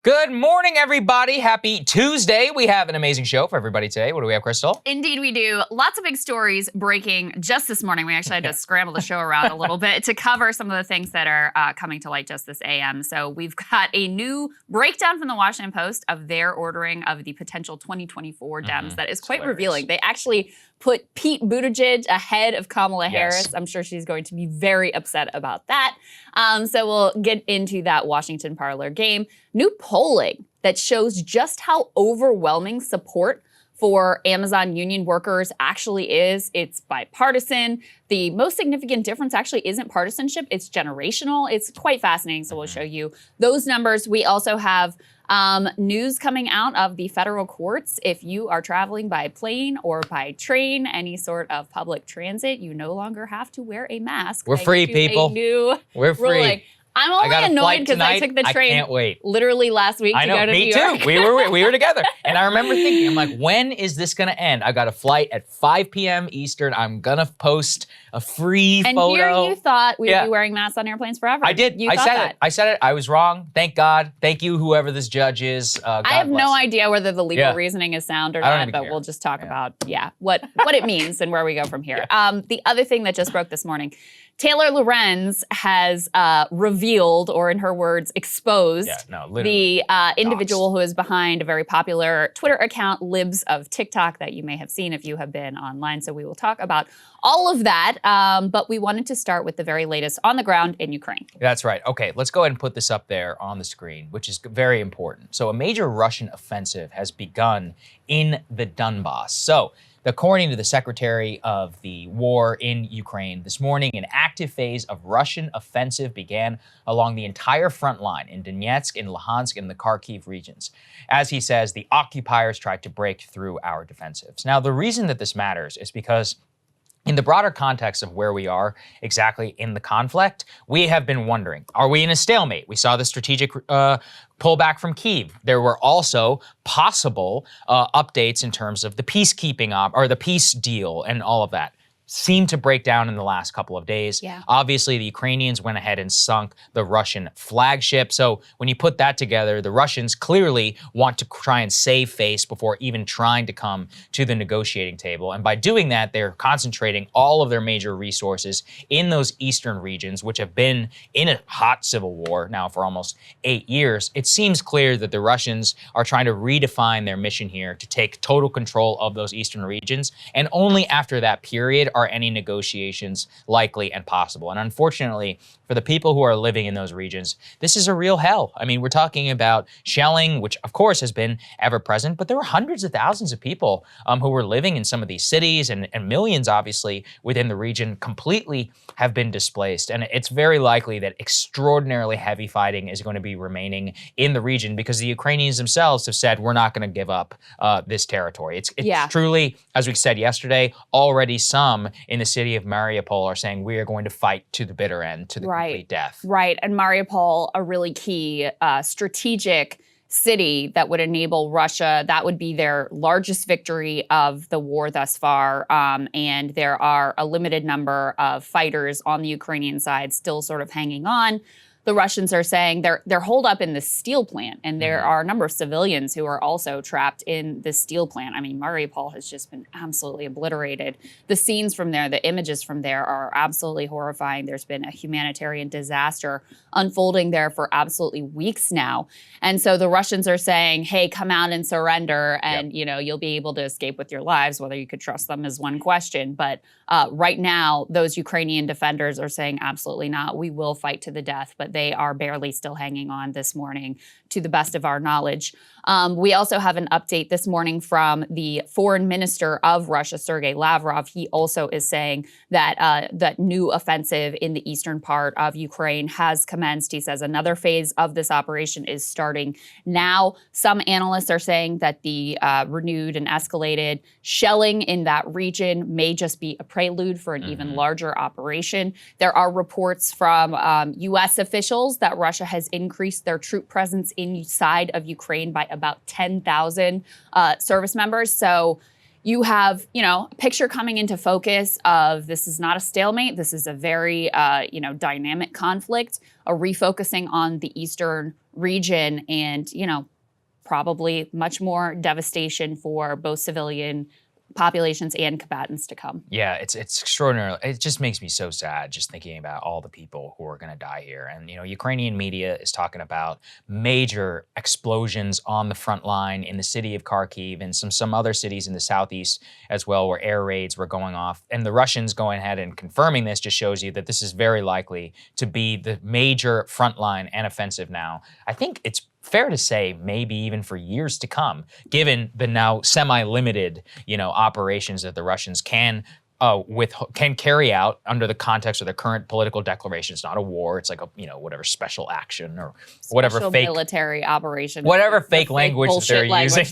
Good morning, everybody. Happy Tuesday. We have an amazing show for everybody today. What do we have, Krystal? Indeed, we do. Lots of big stories breaking just this morning. We actually had to scramble the show around a little bit to cover some of the things that are coming to light just this AM. So we've got a new breakdown from the Washington Post of their ordering of the potential 2024 Dems that is quite revealing. They actually put Pete Buttigieg ahead of Kamala Harris. I'm sure she's going to be very upset about that. So we'll get into that Washington parlor game. New polling that shows just how overwhelming support for Amazon union workers actually is. It's bipartisan. The most significant difference actually isn't partisanship, it's generational. It's quite fascinating, so we'll show you those numbers. We also have news coming out of the federal courts. If you are traveling by plane or by train, any sort of public transit, you no longer have to wear a mask. We're free, people. We're free. Ruling. I'm only annoyed because I took the train I can't wait. literally last week to go to New York. Me too. We were together. And I remember thinking, I'm like, when is this going to end? I got a flight at 5 p.m. Eastern. I'm going to post a free photo. And here you thought we'd be wearing masks on airplanes forever. I did. I said it. I was wrong. Thank God. Thank you, whoever this judge is. God I have bless. no idea whether the legal reasoning is sound or not, but care. we'll just talk about, what it means and where we go from here. The other thing that just broke this morning, Taylor Lorenz has revealed, or in her words, exposed the individual who is behind a very popular Twitter account, Libs of TikTok, that you may have seen if you have been online. So we will talk about all of that, but we wanted to start with the very latest on the ground in Ukraine. That's right. Okay, let's go ahead and put this up there on the screen, which is very important. So a major Russian offensive has begun in the Donbass. So according to the Secretary of the War in Ukraine this morning, an active phase of Russian offensive began along the entire front line in Donetsk, in Luhansk, and the Kharkiv regions. As he says, the occupiers tried to break through our defensives. Now, the reason that this matters is because in the broader context of where we are exactly in the conflict, we have been wondering, are we in a stalemate? We saw the strategic pullback from Kyiv. There were also possible updates in terms of the peacekeeping or the peace deal and all of that. Seemed to break down in the last couple of days. Obviously, the Ukrainians went ahead and sunk the Russian flagship. So when you put that together, the Russians clearly want to try and save face before even trying to come to the negotiating table. And by doing that, they're concentrating all of their major resources in those eastern regions, which have been in a hot civil war now for almost 8 years. It seems clear that the Russians are trying to redefine their mission here to take total control of those eastern regions. And only after that period are any negotiations likely and possible. And unfortunately, for the people who are living in those regions, this is a real hell. I mean, we're talking about shelling, which of course has been ever present, but there were hundreds of thousands of people who were living in some of these cities, and millions, obviously, within the region completely have been displaced. And it's very likely that extraordinarily heavy fighting is going to be remaining in the region because the Ukrainians themselves have said, we're not going to give up this territory. It's truly, as we said yesterday, already some in the city of Mariupol are saying we are going to fight to the bitter end, to the complete death. Right, and Mariupol, a really key strategic city that would enable Russia. That would be their largest victory of the war thus far. And there are a limited number of fighters on the Ukrainian side still sort of hanging on. The Russians are saying they're holed up in the steel plant, and there are a number of civilians who are also trapped in the steel plant. I mean, Mariupol has just been absolutely obliterated. The scenes from there, the images from there are absolutely horrifying. There's been a humanitarian disaster unfolding there for absolutely weeks now. And so the Russians are saying, hey, come out and surrender, and you'll be able to escape with your lives. Whether you could trust them is one question. But right now, those Ukrainian defenders are saying absolutely not. We will fight to the death, but they are barely still hanging on this morning, to the best of our knowledge. We also have an update this morning from the foreign minister of Russia, Sergei Lavrov. He also is saying that that new offensive in the eastern part of Ukraine has commenced. He says another phase of this operation is starting now. Some analysts are saying that the renewed and escalated shelling in that region may just be a prelude for an even larger operation. There are reports from U.S. officials that Russia has increased their troop presence inside of Ukraine by about 10,000 service members. So you have, a picture coming into focus of this is not a stalemate. This is a very, dynamic conflict, a refocusing on the eastern region and, probably much more devastation for both civilian populations and combatants to come. Yeah, it's extraordinary. It just makes me so sad just thinking about all the people who are going to die here. And Ukrainian media is talking about major explosions on the front line in the city of Kharkiv and some other cities in the southeast as well, where air raids were going off. And the Russians going ahead and confirming this just shows you that this is very likely to be the major front line and offensive now. I think it's fair to say maybe even for years to come, given the now semi-limited, operations that the Russians can carry out under the context of their current political declaration. It's not a war. It's like whatever special action or whatever special fake military operation, whatever fake language that they're using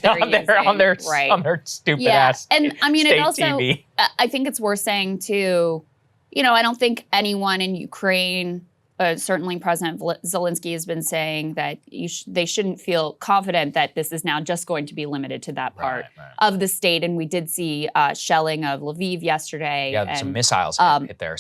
on their stupid ass. And I mean, it also, TV. I think it's worth saying too, I don't think anyone in Ukraine, certainly President Zelensky has been saying that they shouldn't feel confident that this is now just going to be limited to that part of the state. And we did see shelling of Lviv yesterday. Yeah, some missiles hit there,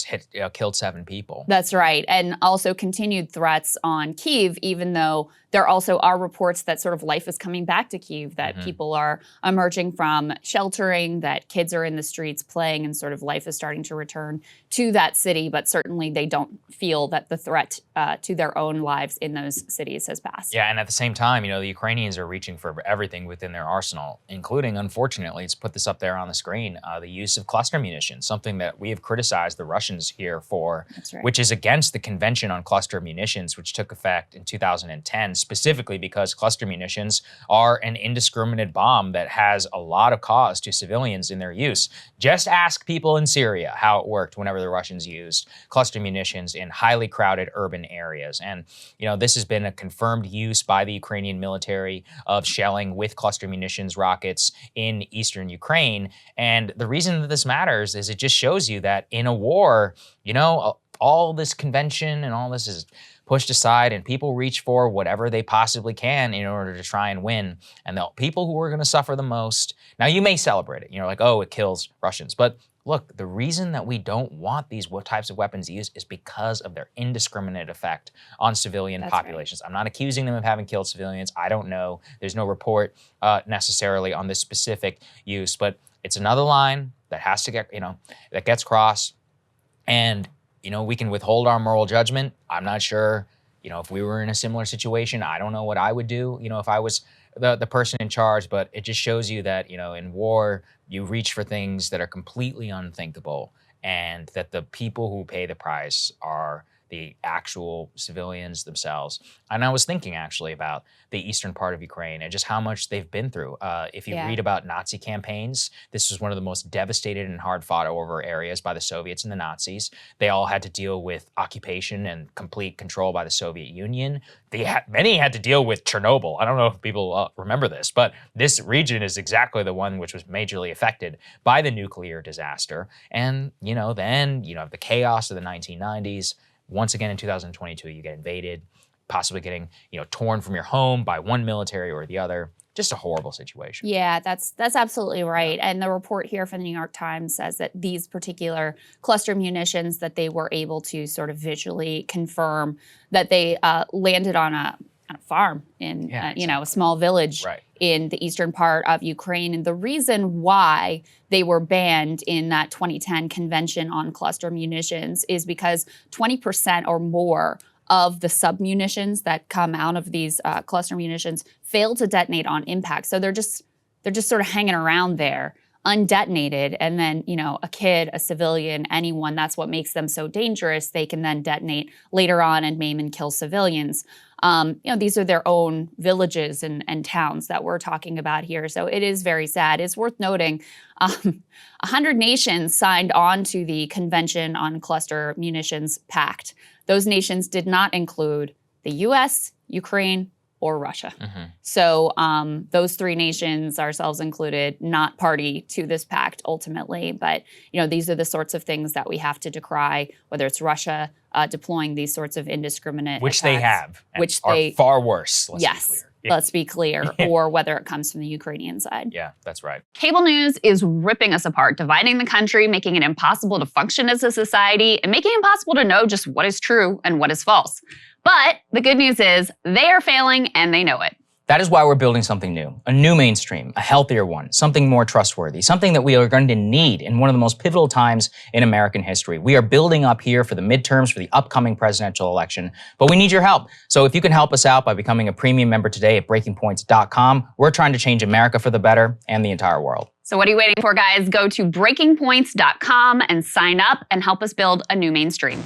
killed 7 people. That's right. And also continued threats on Kyiv, even though there also are reports that sort of life is coming back to Kyiv, that people are emerging from sheltering, that kids are in the streets playing, and sort of life is starting to return to that city. But certainly they don't feel that the threat to their own lives in those cities has passed. Yeah, and at the same time, the Ukrainians are reaching for everything within their arsenal, including, unfortunately, let's put this up there on the screen, the use of cluster munitions, something that we have criticized the Russians here for, which is against the Convention on Cluster Munitions, which took effect in 2010, specifically because cluster munitions are an indiscriminate bomb that has a lot of cause to civilians in their use. Just ask people in Syria how it worked whenever the Russians used cluster munitions in highly crowded urban areas. And, this has been a confirmed use by the Ukrainian military of shelling with cluster munitions rockets in eastern Ukraine. And the reason that this matters is it just shows you that in a war, all this convention and all this is pushed aside and people reach for whatever they possibly can in order to try and win. And the people who are going to suffer the most, now you may celebrate it, like, oh, it kills Russians. But look, the reason that we don't want these types of weapons used is because of their indiscriminate effect on civilian populations. Right. I'm not accusing them of having killed civilians. I don't know. There's no report necessarily on this specific use, but it's another line that has to get, that gets crossed. And we can withhold our moral judgment. I'm not sure, if we were in a similar situation, I don't know what I would do, if I was the person in charge, but it just shows you that, in war, you reach for things that are completely unthinkable, and that the people who pay the price are the actual civilians themselves. And I was thinking actually about the eastern part of Ukraine and just how much they've been through. If you read about Nazi campaigns, this was one of the most devastated and hard fought over areas by the Soviets and the Nazis. They all had to deal with occupation and complete control by the Soviet Union. Many had to deal with Chernobyl. I don't know if people remember this, but this region is exactly the one which was majorly affected by the nuclear disaster. And, then, the chaos of the 1990s. Once again, in 2022, you get invaded, possibly getting, torn from your home by one military or the other. Just a horrible situation. Yeah, that's absolutely right. And the report here from the New York Times says that these particular cluster munitions that they were able to sort of visually confirm that they landed on a farm in, a small village in the eastern part of Ukraine. And the reason why they were banned in that 2010 Convention on Cluster Munitions is because 20% or more of the submunitions that come out of these cluster munitions fail to detonate on impact. So they're just sort of hanging around there, undetonated, and then, a kid, a civilian, anyone, that's what makes them so dangerous. They can then detonate later on and maim and kill civilians. These are their own villages and towns that we're talking about here. So it is very sad. It's worth noting 100 nations signed on to the Convention on Cluster Munitions Pact. Those nations did not include the U.S., Ukraine, or Russia. So those 3 nations, ourselves included, not party to this pact ultimately. But these are the sorts of things that we have to decry, whether it's Russia deploying these sorts of indiscriminate which attacks, they have, which are they far worse. Let's be clear. let's be clear, or whether it comes from the Ukrainian side. Yeah, that's right. Cable news is ripping us apart, dividing the country, making it impossible to function as a society, and making it impossible to know just what is true and what is false. But the good news is they are failing and they know it. That is why we're building something new, a new mainstream, a healthier one, something more trustworthy, something that we are going to need in one of the most pivotal times in American history. We are building up here for the midterms, for the upcoming presidential election, but we need your help. So if you can help us out by becoming a premium member today at breakingpoints.com, we're trying to change America for the better and the entire world. So what are you waiting for, guys? Go to breakingpoints.com and sign up and help us build a new mainstream.